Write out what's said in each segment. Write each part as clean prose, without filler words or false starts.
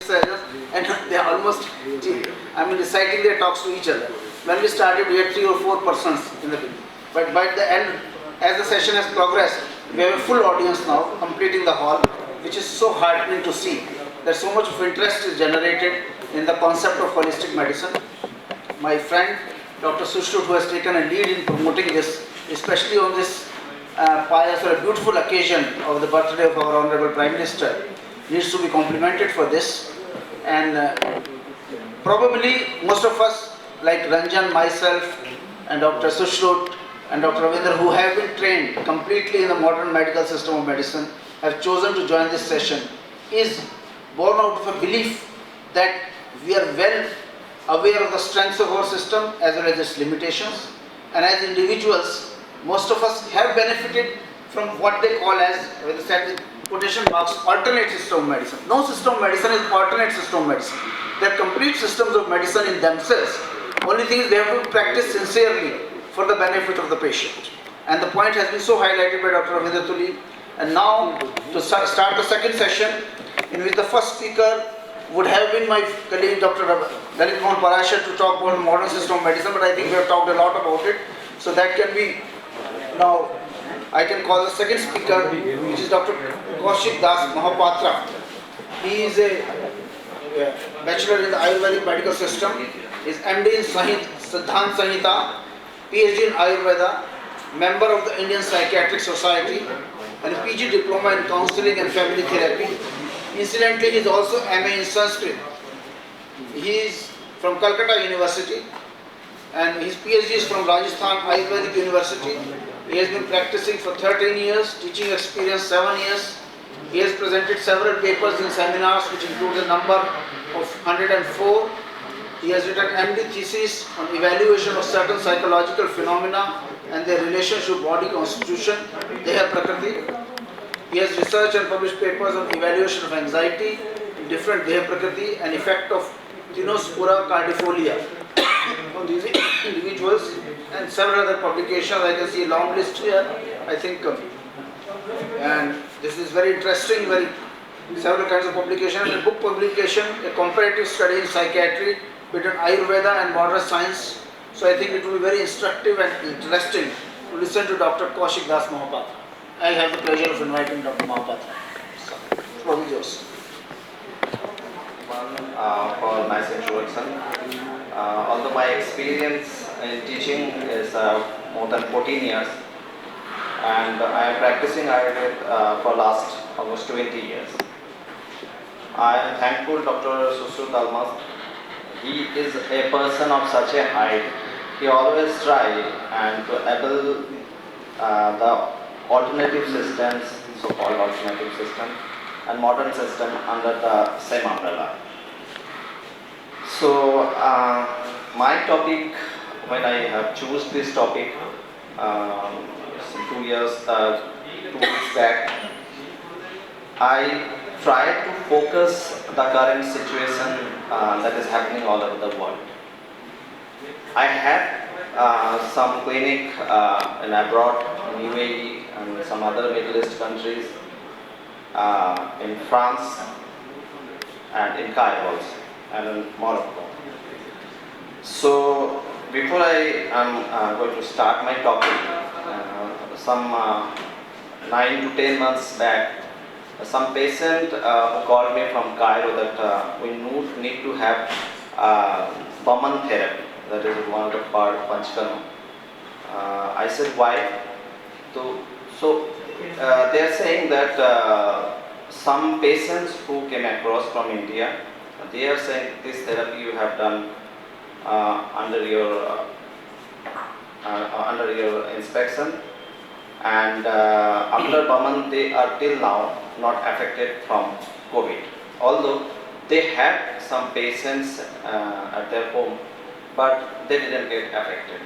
surgeons, and they are almost, reciting their talks to each other. When we started, we had 3 or 4 persons in the beginning. But by the end, as the session has progressed, we have a full audience now, completing the hall, which is so heartening to see that so much of interest is generated in the concept of holistic medicine. My friend, Dr. Sushruta, who has taken a lead in promoting this, especially on this pious or beautiful occasion of the birthday of our Honorable Prime Minister, needs to be complimented for this. And probably most of us, like Ranjan, myself, and Dr. Sushruta, and Dr. Ravindra, who have been trained completely in the modern medical system of medicine, have chosen to join this session, is born out of a belief that we are well aware of the strengths of our system as well as its limitations. And as individuals, most of us have benefited from what they call as, with quotation marks, alternate system of medicine. No system of medicine is alternate system of medicine. They are complete systems of medicine in themselves. Only thing is they have to practice sincerely for the benefit of the patient. And the point has been so highlighted by Dr. Ravindra Tuli. And now to start the second session, in which the first speaker would have been my colleague Dr. Lalit Mohan Parashar to talk about modern system of medicine, but I think we have talked a lot about it. So that can be, now I can call the second speaker, which is Dr. Kaushik Das Mahapatra. He is a bachelor in the Ayurvedic medical system, is MD in Siddhant Sanhita, PhD in Ayurveda, member of the Indian Psychiatric Society, and a PG diploma in counseling and family therapy. Incidentally, he is also MA in Sanskrit. He is from Calcutta University, and his PhD is from Rajasthan Ayurvedic University. He has been practicing for 13 years, teaching experience 7 years. He has presented several papers in seminars, which include a number of 104. He has written MD thesis on evaluation of certain psychological phenomena and their relationship with body constitution, Deha Prakriti. He has researched and published papers on evaluation of anxiety, different Deha Prakriti, and effect of Tinospora cardifolia on these individuals, and several other publications. I can see a long list here, I think, and this is very interesting, several kinds of publications. A book publication, a comparative study in psychiatry between Ayurveda and modern science. So I think it will be very instructive and interesting to listen to Dr. Kaushik Das Mahapatra. I have the pleasure of inviting Dr. Mahapatra. Floor is yours. For nice introduction. Although my experience in teaching is more than 14 years, and I am practicing Ayurveda for last almost 20 years. I am thankful Dr. Sushruta Almas. He is a person of such a height. He always tries and to able the alternative systems, so-called alternative system, and modern system under the same umbrella. So my topic, when I have choose this topic 2 weeks back, I tried to focus the current situation that is happening all over the world. I had some clinic in abroad, in UAE and some other Middle East countries, in France and in Cairo also, and in Morocco. So before I am going to start my topic, some 9 to 10 months back, some patient who called me from Cairo that we need to have Baman therapy, that is one of the part of Panchkarma. I said why? So they are saying that some patients who came across from India, they are saying this therapy you have done under your inspection, and after Baman they are till now not affected from COVID. Although they had some patients at their home, but they didn't get affected.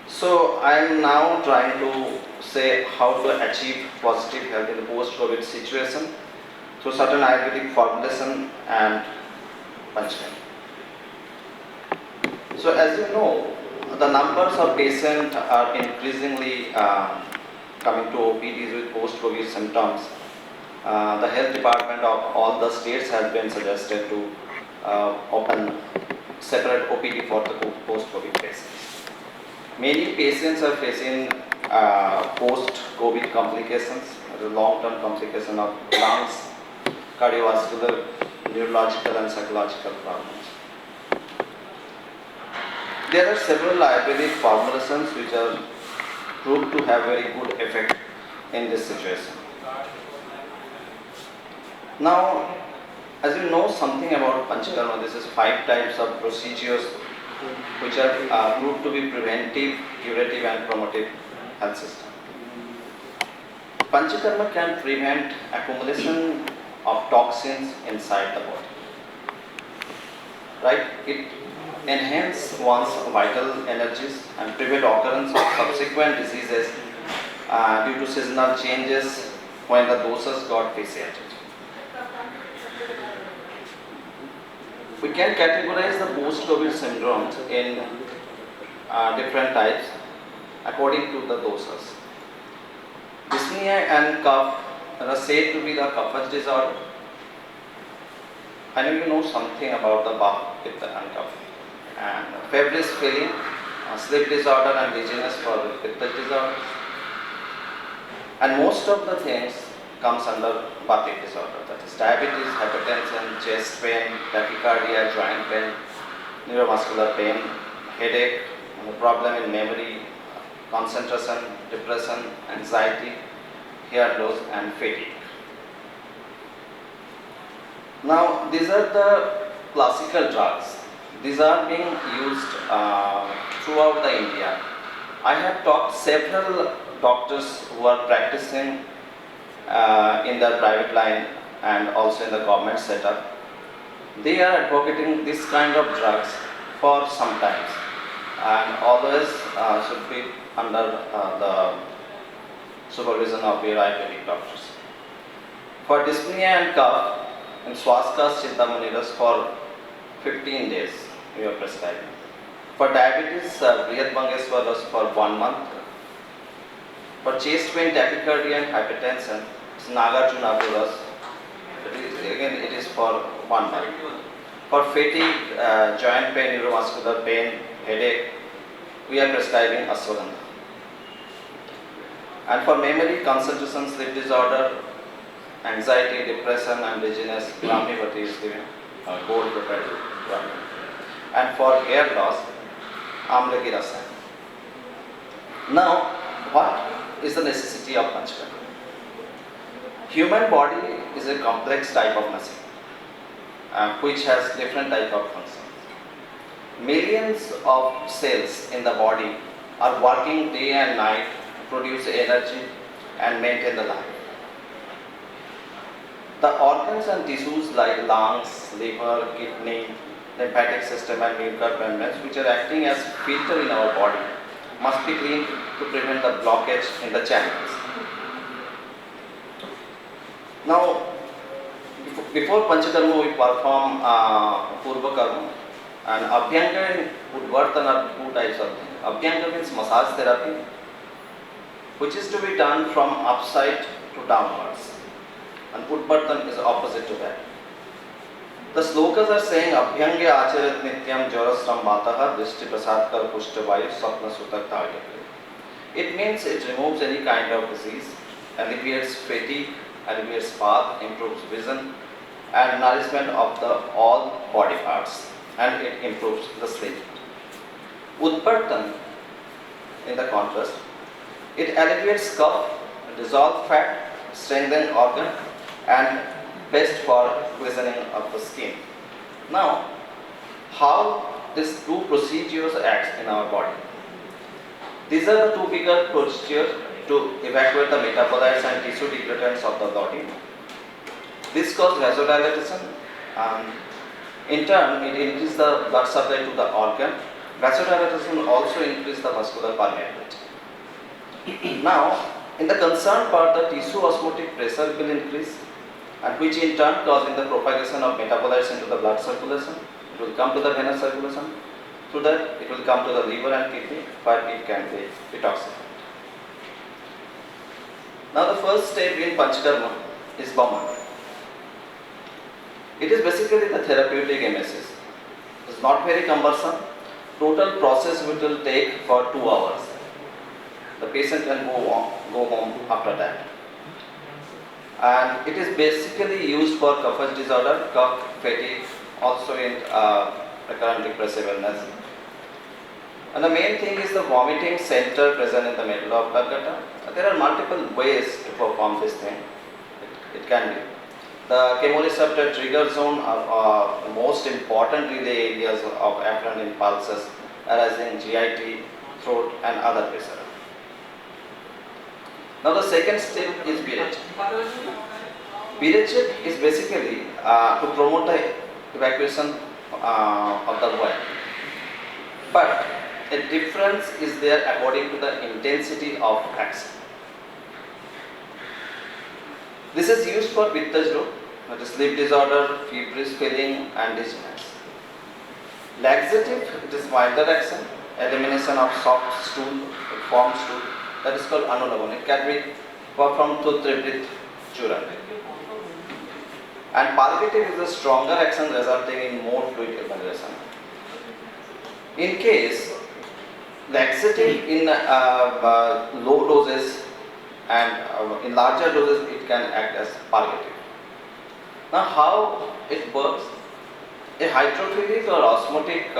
So I am now trying to say how to achieve positive health in the post-COVID situation through certain Ayurvedic formulation and Panchkarma. So as you know, the numbers of patients are increasingly coming to OPDs with post-COVID symptoms, the health department of all the states has been suggested to open separate OPD for the post-COVID patients. Many patients are facing post-COVID complications, the long-term complication of lungs, cardiovascular, neurological and psychological problems. There are several ayurvedic formulations which are proved to have very good effect in this situation. Now, as you know something about Panchakarma, this is 5 types of procedures which are proved to be preventive, curative and promotive health system. Panchakarma can prevent accumulation of toxins inside the body. Right? It enhances one's vital energies and prevent occurrence of subsequent diseases due to seasonal changes when the dosas got vitiated. We can categorize the post-COVID syndromes in different types according to the dosas. Dyspnea and cough are said to be the Kaphaj disorder. I know you know something about the Vata, Pitta and Kapha. And feverish feeling, sleep disorder and dizziness for Pitta disorder. And most of the things comes under Vata disorder, that is diabetes, hypertension, chest pain, tachycardia, joint pain, neuromuscular pain, headache, problem in memory, concentration, depression, anxiety, hair loss and fatigue. Now these are the classical drugs. These are being used throughout the India. I have talked several doctors who are practicing in the private line and also in the government setup. They are advocating this kind of drugs for some times and always should be under the supervision of your Ayurvedic doctors. For dyspnea and cough, in Swasthas Chintamani for 15 days we are prescribing. For diabetes, Brihad Bangeswar for 1 month. For chest pain, tachycardia and hypertension, it's Nagarjuna Apuras. It is for 1 month. For fatigue, joint pain, neuromuscular pain, headache, we are prescribing Ashwagandha. And for memory, concentration, sleep disorder, anxiety, depression and dizziness, Brahmivati is given, gold prepared drug. And for hair loss, Amlaki Rasayan. Now, what is the necessity of Panchakarma? Human body is a complex type of machine which has different type of functions. Millions of cells in the body are working day and night to produce energy and maintain the life. The organs and tissues like lungs, liver, kidney, lymphatic system and mucous membranes, which are acting as filter in our body, must be cleaned to prevent the blockage in the channels. Now, before Panchakarma we perform Purva Karma, and Abhyanga would work on 2 types of things. Abhyanga means massage therapy, which is to be done from upside to downwards, and Udvartan is opposite to that. The slokas are saying Abhyanga acharat nityam jarasram vataha drishti prasadkar pushtavayu sapna sutak tarya. It means it removes any kind of disease, alleviates fatigue, alleviates path, improves vision and nourishment of the all body parts, and it improves the sleep. Udvartan, in the contrast, it alleviates cough, dissolves fat, strengthens organ and best for glistening of the skin. Now, how these 2 procedures act in our body? These are the 2 bigger procedures to evacuate the metabolites and tissue degradants of the body. This causes vasodilatation. In turn, it increases the blood supply to the organ. Vasodilatation also increases the vascular permeability. Now, in the concerned part, the tissue osmotic pressure will increase, and which in turn causing the propagation of metabolites into the blood circulation. It will come to the venous circulation. Through that, it will come to the liver and kidney, where it can be detoxified. Now, the first step in Panchakarma is Bowman. It is basically the therapeutic emesis. It's not very cumbersome. Total process will take for 2 hours. The patient can go home after that. And it is basically used for cough disorder, cough, fatigue, also in recurrent depressive illness. And the main thing is the vomiting center present in the middle of blood gutter. There are multiple ways to perform this thing. It can be. The chemoreceptor trigger zone are most importantly the areas of afferent impulses arising GIT, throat and other pressure. Now the second step is BRH. BRH is basically to promote the evacuation of the void. But a difference is there according to the intensity of action. This is used for Pittas root, that is sleep disorder, feverish feeling and dizziness. Laxative, it is milder action, elimination of soft stool, formed stool, that is called anulaban. It can be performed through Triprit Churan. And purgative is a stronger action resulting in more fluid evacuation. In case laxative in low doses and in larger doses it can act as purgative. Now how it works? A hydrophilic or osmotic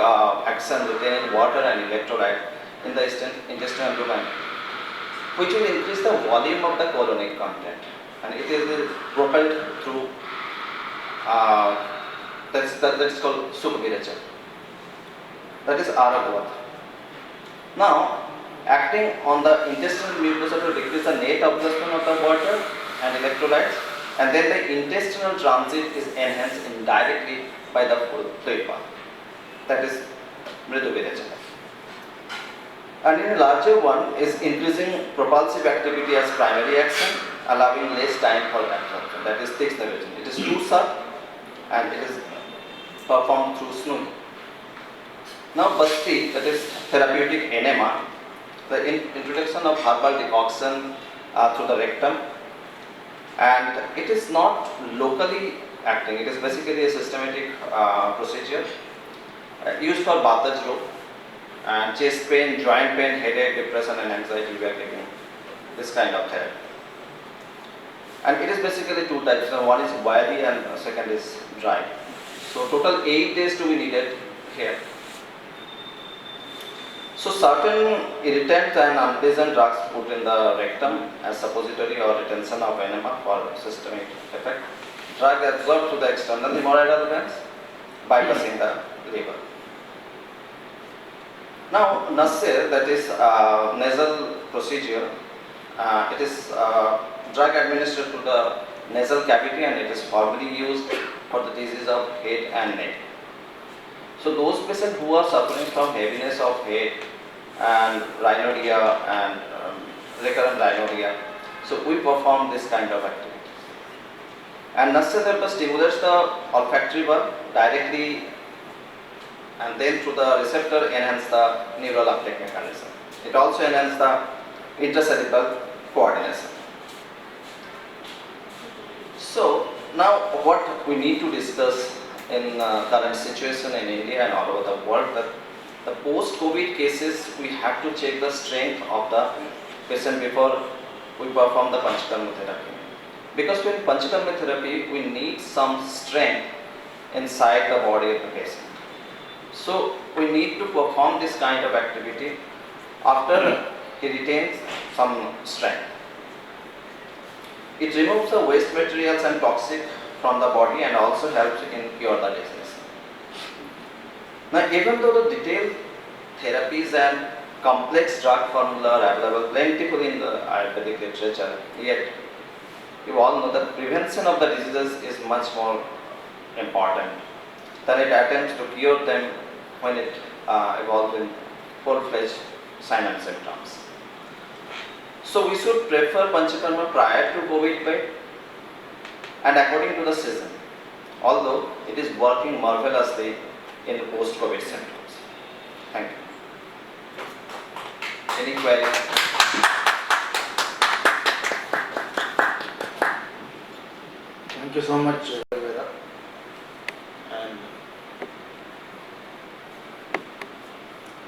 action retaining water and electrolyte in the intestinal domain, which will increase the volume of the colonic content, and it is propelled through that's called Sukha. That is Aragvat. Now, acting on the intestinal mucosa to decrease the net absorption of the water and electrolytes, and then the intestinal transit is enhanced indirectly by the fluid path. That is Mridu Virechana. And in a larger one is increasing propulsive activity as primary action, allowing less time for absorption. That is Ticks Virechana. It is too sub and it is performed through snooze. Now, Basti, that is therapeutic enema, the introduction of herbal decoction through the rectum, and it is not locally acting, it is basically a systematic procedure used for Bathaj root and chest pain, joint pain, headache, depression and anxiety. We are taking this kind of therapy. And it is basically two types, one is wiry and second is dry. So total 8 days to be needed here. So certain irritant and unpleasant drugs put in the rectum as suppository or retention of enema for systemic effect. Drug absorbed through the external hemorrhoidal veins, bypassing the liver. Now, Nasir, that is nasal procedure, it is drug administered to the nasal cavity and it is formally used for the disease of head and neck. So those patients who are suffering from heaviness of head and rhinorrhea and recurrent rhinorrhea, so we perform this kind of activity. And Nasya stimulates the olfactory bulb directly and then through the receptor enhance the neural uptake mechanism. It also enhances the intracerebral coordination. So now what we need to discuss in current situation in India and all over the world, that the post-COVID cases, we have to check the strength of the patient before we perform the Panchakarma therapy. Because in Panchakarma therapy, we need some strength inside the body of the patient. So we need to perform this kind of activity after he retains some strength. It removes the waste materials and toxic from the body and also helps in cure the disease. Now, even though the detailed therapies and complex drug formula are available plentifully in the Ayurvedic literature, yet you all know that prevention of the diseases is much more important than it attempts to cure them when it evolves in full-fledged signs and symptoms. So we should prefer Panchakarma prior to COVID wave and according to the season, although it is working marvelously in the post-COVID symptoms. Thank you. Any queries? Thank you so much, Vera. And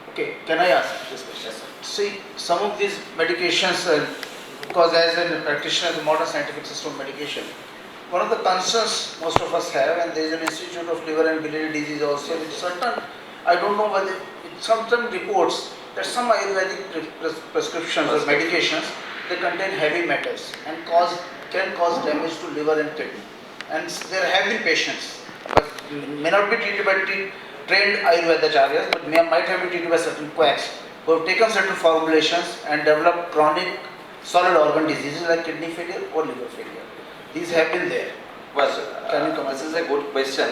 okay, can I ask this question? Yes, sir. See, some of these medications, because as a practitioner of the modern scientific system of medication, one of the concerns most of us have, and there is an Institute of Liver and Biliary Disease also, with certain, I don't know whether, certain reports that some Ayurvedic prescriptions or medications, they contain heavy metals and can cause damage to liver and kidney. And there have been patients, but may not be treated by trained Ayurvedacharyas, but might have been treated by certain quacks who have taken certain formulations and developed chronic solid organ diseases like kidney failure or liver failure. These have been there. Well, Can you comment? this is a good question,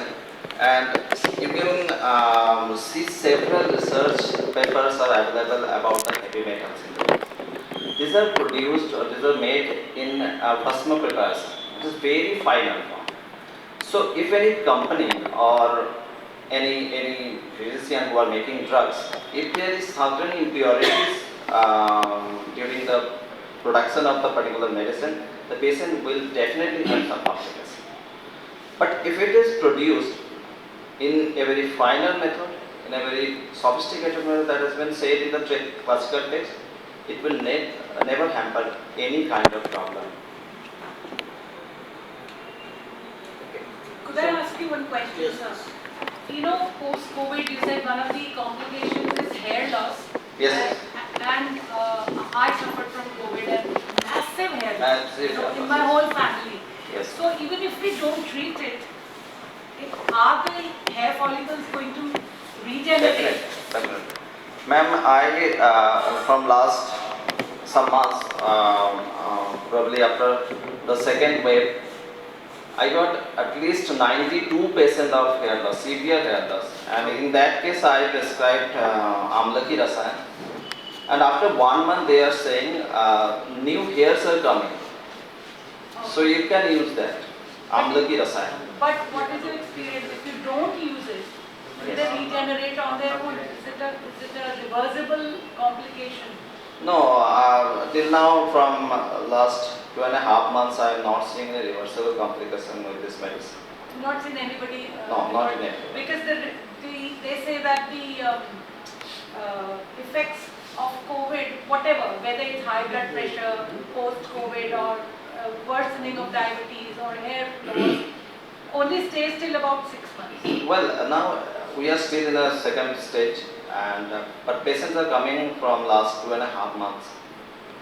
and you can see several research papers are available about the heavy metals in the body. These are produced or these are made in plasma preparation. It is very final form. So, if any company or any physician who are making drugs, if there is certain impurities during the production of the particular medicine, the patient will definitely have some complications. But if it is produced in a very final method, in a very sophisticated method that has been said in the classical text, it will never hamper any kind of problem. Could I ask you one question, Yes. sir? You know, post-COVID, you said one of the complications is hair loss. Yes. And I suffered from COVID and massive hair loss. Massive You know, hair in loss, my yes. whole family. Yes. So even if we don't treat it, are the hair follicles going to regenerate? Definitely. Ma'am, I from last some months, probably after the second wave, I got at least 92% of hair loss, severe hair loss, and in that case I prescribed Amlaki Rasayan. And after 1 month they are saying new hairs are coming, so you can use that Amlaki Rasayan. But what is your experience if you don't use it? Will they regenerate on their own? Is it a reversible complication? No, till now from last 2.5 months I am not seeing a reversible complication with this medicine. Not seen anybody. No, not in anybody. Because they say that the effects of COVID, whatever, whether it's high blood pressure, post-COVID, or worsening of diabetes or hair loss, only stays till about 6 months. Well, now we are still in a second stage, and but patients are coming from last 2.5 months,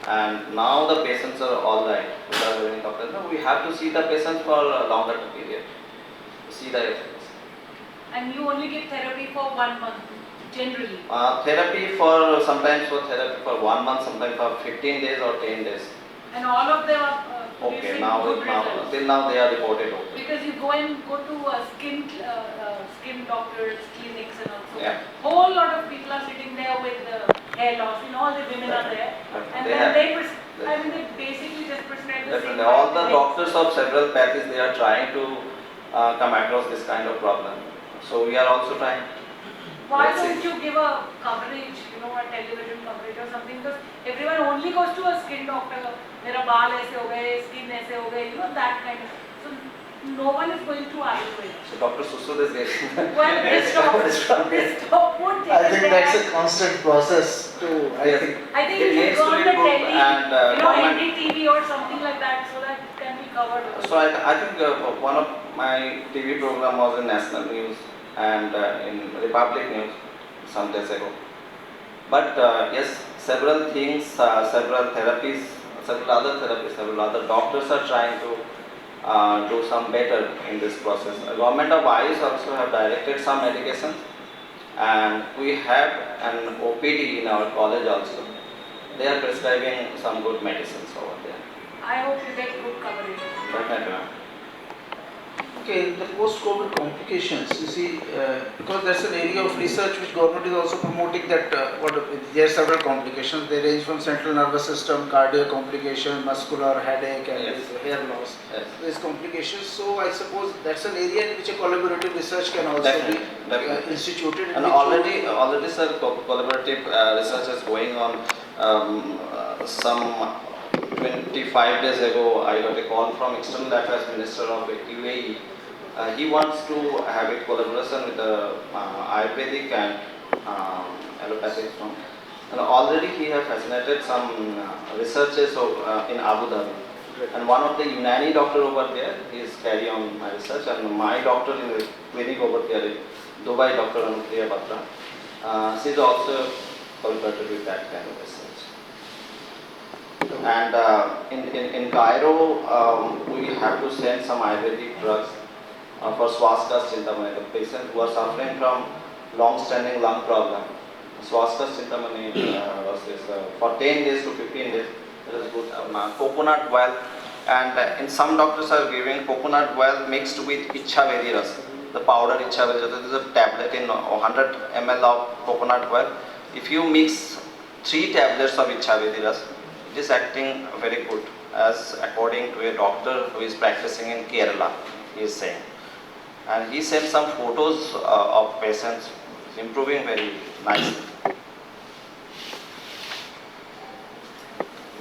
and now the patients are all right without having complaints. No, we have to see the patients for a longer period to see the effects. And you only give therapy for 1 month, generally. Therapy for sometimes for therapy for 1 month, sometimes for 15 days or 10 days. And all of them are Okay, producing now good results. till now they are reported okay. Because you go to skin doctors, clinics and also. Yeah. Whole lot of people are sitting there with hair loss, all the women are there. And They then have- they basically just prescribe the same. Definitely, all the kind of thing. doctors of several pathies, they are trying to come across this kind of problem. So we are also trying. Why Let's see. don't you give a coverage, a television coverage or something? Because everyone only goes to a skin doctor. Mera baal aise ho gaye, skin aise ho gaye, that kind of. So no one is going to Ayurveda. So Dr. Susud is getting. Well, this stop would take I think it that's there. a constant process to, I think. I think It you should needs go to on be the put telly, and, government- NDTV or something like that so that it can be covered. So I think one of my TV program was in National News and in Republic News some days ago. But yes, several things, several therapies, several other doctors are trying to do some better in this process. Government of IS also have directed some medications, and we have an OPD in our college also. They are prescribing some good medicines over there. I hope you get good coverage. Definitely, ma'am. Okay, the post-COVID complications, you see, because that's an area of research which government is also promoting that there are several complications. They range from central nervous system, cardiac complication, muscular headache, and Yes. hair loss. Yes. These complications. So I suppose that's an area in which a collaborative research can also Definitely, be definitely. instituted. in And which already, sir, collaborative research is going on. Some 25 days ago, I got a call from External Affairs Minister of UAE. He wants to have a collaboration with the Ayurvedic and allopathic firm. And already he has fascinated some researches in Abu Dhabi. And one of the Unani doctor over there is carry on my research, and my doctor in the clinic over there in Dubai, Dr. Anupriya Batra, she is also collaborated with that kind of research. And in Cairo, we have to send some Ayurvedic drugs for Swastika Chintamani, the patient who are suffering from long-standing lung problem. Swastika Chintamani was this, for 10 days to 15 days. It is good. Coconut oil, and in some doctors are giving coconut oil mixed with Ichavedi Ras, the powder Ichavedi Ras. This is a tablet in 100 ml of coconut oil. If you mix 3 tablets of Ichavedi Ras, it is acting very good, as according to a doctor who is practicing in Kerala, he is saying. And he sent some photos of patients improving very nicely.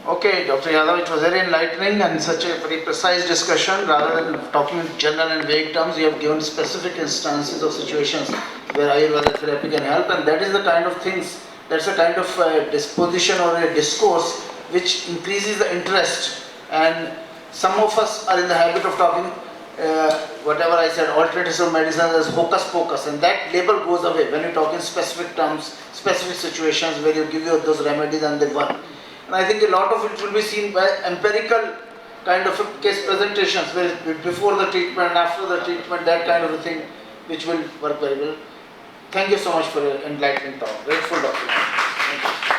Okay, Dr. Yadav, it was very enlightening and such a very precise discussion. Rather than talking in general and vague terms, you have given specific instances of situations where Ayurvedic therapy can help, and that is the kind of things, that's a kind of disposition or a discourse which increases the interest. And some of us are in the habit of talking whatever I said, alternative medicine as hocus pocus, and that label goes away when you talk in specific terms, specific situations where you give you those remedies and they work. And I think a lot of it will be seen by empirical kind of case presentations, where before the treatment, after the treatment, that kind of a thing, which will work very well. Thank you so much for your enlightening talk. Grateful, Dr. Thank you.